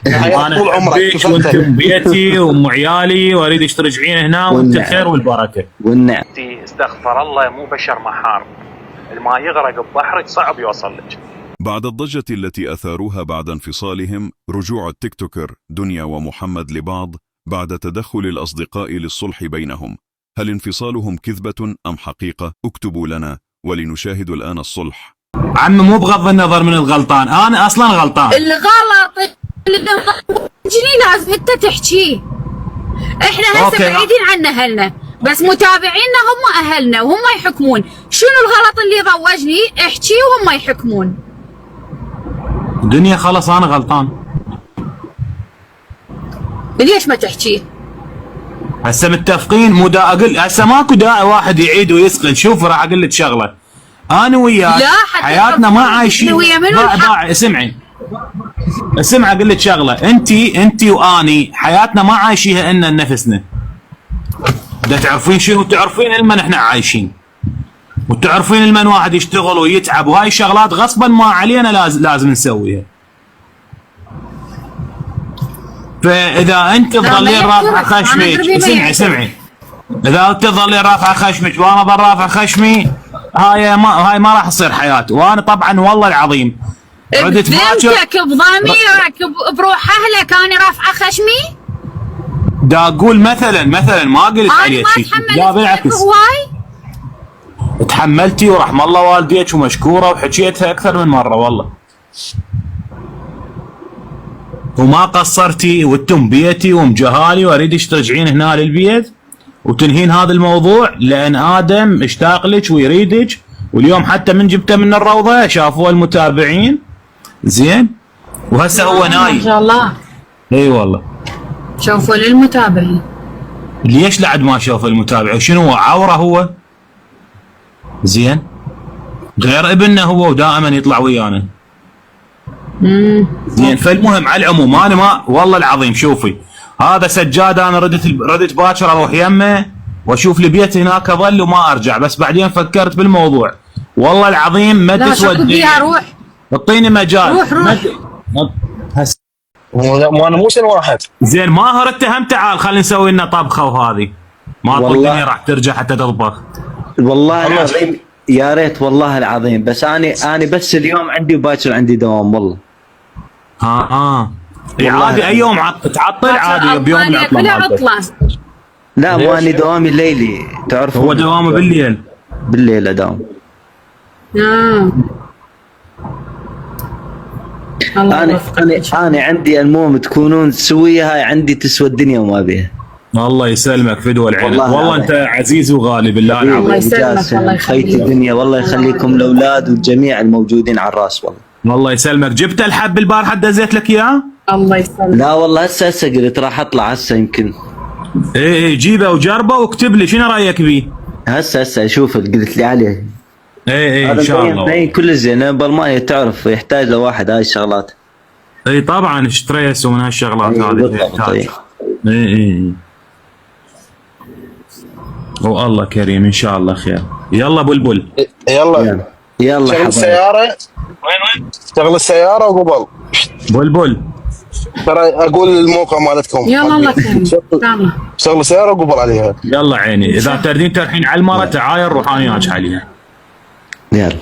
انا طول عمرك احبك وانتم بيتي وام عيالي، واريدك ترجعين هنا وانت الخير والبركه. والنعم. استغفر الله، مو بشر محار، الماء يغرق ببحرك صعب يوصل لك. بعد الضجة التي أثاروها بعد انفصالهم، رجوع التيك توكر دنيا ومحمد لبعض بعد تدخل الأصدقاء للصلح بينهم. هل انفصالهم كذبة أم حقيقة؟ اكتبوا لنا ولنشاهد الآن الصلح. عم مو بغض النظر من الغلطان، انا اصلا غلطان. الغلط اللي لازم انت تحكيه. احنا هسه بعيدين عن اهلنا، بس متابعينا هم اهلنا وهم يحكمون. شنو الغلط اللي ضوجني؟ احكيه وهم يحكمون. دنيا خلص انا غلطان. ليش ما تحكيه؟ هسه متفقين، مو دا اقول هسه ماكو داعي واحد يعيد ويسقط. شوف راح اقول لك شغله، انا وياك حياتنا ما عايشين. اسمعي اقول لك شغله، انت واني حياتنا ما عايشيها ان نفسنا. دا تعرفين شنو؟ تعرفين المن احنا عايشين، وتعرفين المن واحد يشتغل ويتعب، وهاي الشغلات غصبا ما علينا لازم نسويها. فاذا انت تظلين رافعه خشمك، سمعي اذا انت تظلين رافعه خشمك وانا ظل رافع خشمي، هاي ما راح تصير حياتي. وانا طبعا والله العظيم ردت بذمتك بضميرك بروح اهلك انا رافعه خشمي؟ دا اقول مثلا ما قلت عليك شيء، لا بالعكس تحملتي ورحم الله والديك ومشكوره وحكيتها اكثر من مره والله، وما قصرتي وانتم بيتي ومجهالي، واريدك ترجعين هنا للبيت وتنهين هذا الموضوع، لان ادم اشتاق لك ويريدك. واليوم حتى من جبته من الروضه شافوه المتابعين زين، وهسه هو نايم ما شاء الله. اي والله شوفوا للمتابعين. ليش لعد ما شوف المتابع؟ شنو هو عوره هو؟ زين غير ابننا هو ودائما يطلع ويانا. زين فالمهم على العموم انا ما والله العظيم شوفي هذا سجاد، انا ردت باكر اروح يمه واشوف لي بيت هناك اظل وما ارجع، بس بعدين فكرت بالموضوع والله العظيم ما تسوى. روح اعطيني مجال. روح وانا مو سنه واحد. زين ماهر اتهم، تعال خلينا نسوي لنا طبخه، وهذه ما الدنيا راح ترجع حتى تطبخ. والله العظيم يا ريت والله العظيم، بس انا بس اليوم عندي وباكر عندي دوام والله. عادي اي يوم تعطل عادي بيوم العطله. لا مو اني دوامي الليلي تعرفون. هو دوامه بالليل. بالليل اداوم. انا عندي المهم تكونون سويه، هاي عندي تسوى الدنيا وما بيها. الله يسلمك فدوى العين، والله انت عزيز وغالي بالله العظيم. الله يسلمك، الله يخليك الدنيا، والله يخليكم الاولاد والجميع الموجودين على الراس والله. الله يسلمك. جبت الحب البارحه دزيت لك اياه؟ الله يسلمك. لا والله هسه قلت راح اطلع هسه يمكن. ايه جيبه وجربه واكتب لي شنو رايك بيه. هسه اشوف قلت لي عليه. ايه ان شاء الله. كل زين بالمانيا تعرف يحتاج لواحد هاي الشغلات. اي طبعا ستريس ومن هالشغلات هذه يحتاج. اي والله كريم ان شاء الله خير. يلا بلبل يلا شغل السياره. وين شغل السياره وقبل بلبل ترى اقول الموقع مالتكم. يلا الله كريم شغل السياره وقبل عليها. يلا عيني اذا تردين ترحين على المره تعاير روح انا وياك عليها. يلا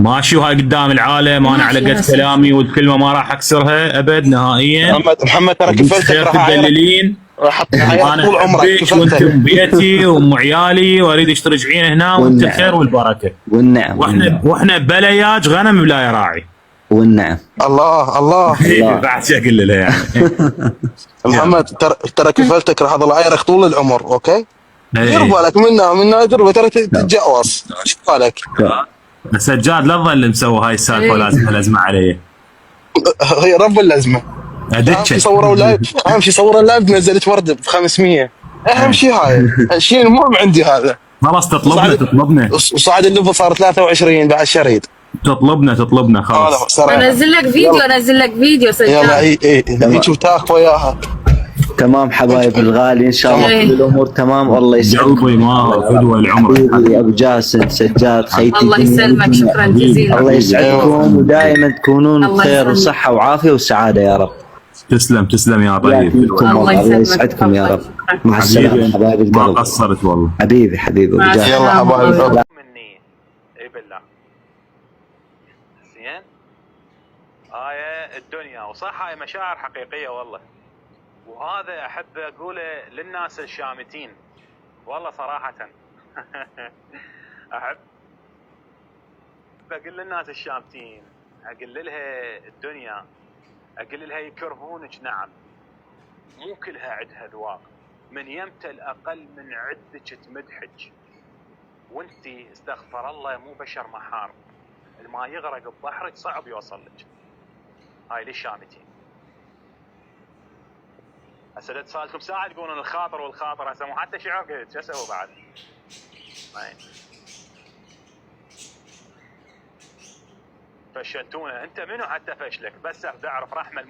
ماشي، وهاي قدام العالم وانا على قد كلامي والكلمه ما راح اكسرها ابد نهائيا. محمد ترى كفلتك راح تدللين. انا طول عمرك وانتم بيتي وام عيالي، واريدك ترجعين هنا وانت الخير والبركه والنعم. واحنا بلياج غنم بلا يراعي. والنعم. الله بعد شو اقول له يعني. محمد ترى كفلتك راح اظل عايرك طول العمر. اوكي دير بالك منا دير ترى تتجاوز. شو بالك سجاد لا تظل مسوي هاي السالفه ولازم الازمه علي. هي رب الازمه. اهم شيء صوروا لايف، اهم شيء صوروا اللايف نزلت ورده ب 500. اهم شيء هاي الشيء المهم عندي هذا. خلاص تطلبنا وصعد الليفل صار 23 بعد شريط. تطلبنا خلاص. انزل لك فيديو سجاد. يلا هيك وتاخذ وياها. تمام حبايب الغالي ان شاء الله كل الامور تمام. والله يسعدك قلبي ما فدوى العمر حبيبي ابو جاسم سجاد خيتي. الله يسلمك شكرا جزيلا. الله يسعدكم ودائما تكونون بخير وصحه وعافيه وسعاده يا رب. تسلم يا طيب. الله يسعدكم يا رب. مع السلامه حبايبي ما القلب. قصرت والله. حبيبي يلا حبايبي. مني اي بالله. زين هاي الدنيا، وصح هاي مشاعر حقيقيه والله، وهذا احب اقوله للناس الشامتين والله صراحه. احب اقول للناس الشامتين، اقول لها الدنيا، اقول لها يكرهونك نعم، مو كلها عندها ذواق، من يمتى الاقل من عدك تمدحك، وانتي استغفر الله مو بشر محار، الماء يغرق ببحرك صعب يوصل لك. هاي للشامتين. هسه صار لكم ساعه تقولون الخاطر والخاطر، هسه مو حتى شعر قلت، شو اسوي بعد؟ فشلتونا، انت منو حتى فشلك؟ بس بدي اعرف رحمه